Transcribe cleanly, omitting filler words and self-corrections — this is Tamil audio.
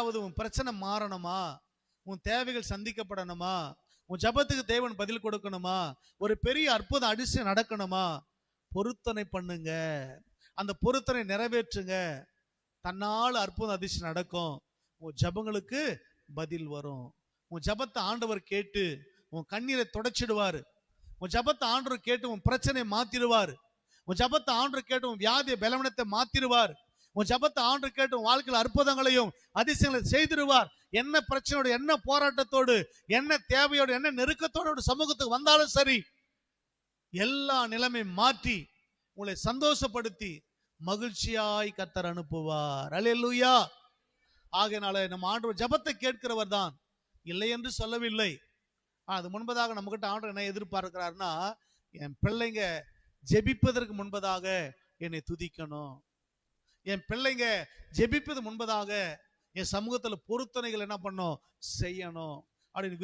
உன் பிரச்சனை மாறணுமா, உன் தேவைகள் சந்திக்கப்படணுமா, உன் ஜபத்துக்கு தேவன் பதில் கொடுக்கணுமா, ஒரு பெரிய அற்புத அதிசயம் நடக்கணுமா, பொருத்தனை பண்ணுங்க. அந்த பொருத்தனை நிறைவேற்றுங்க. தன்னால் அற்புத அதிசயம் நடக்கும். உன் ஜபங்களுக்கு பதில் வரும். உன் ஜபத்தை ஆண்டவர் கேட்டு உன் கண்ணீரை தொடச்சிடுவாரு. உன் ஜபத்தை ஆண்டவர் கேட்டு உன் பிரச்சனையை மாத்திடுவார். உன் ஜபத்தை ஆண்டவர் கேட்டு உன் வியாதிய பலவீனத்தை மாத்திடுவார். உன் ஜபத்தை ஆண்டவர் கேட்டு உன் வாழ்க்கையில் அற்புதங்களையும் அதிசயங்களையும் செய்திருவார். என்ன பிரச்சனையோடு, என்ன போராட்டத்தோடு, என்ன தேவையோடு, என்ன நெருக்கத்தோடு சமூகத்துக்கு வந்தாலும் சரி, எல்லா நிலைமையும் மாற்றி உங்களை சந்தோஷப்படுத்தி மகிழ்ச்சியாய் கர்த்தர் அனுப்புவார். அல்லேலூயா. ஆகையினால நம்ம ஆண்டவர் ஜபத்தை கேட்கிறவர் தான், இல்லை என்று சொல்லவில்லை. அது முன்பதாக நம்ம கிட்ட ஆண்டவர் என்ன எதிர்பார்க்கிறார்னா, என் பிள்ளைங்க ஜெபிப்பதற்கு முன்பதாக என்னை துதிக்கணும். என் பிள்ளைங்க ஜெபிப்பது முன்பதாக என் சமூகத்தில் பொருத்தனைகள் என்ன பண்ணும், செய்யணும் அப்படின்னு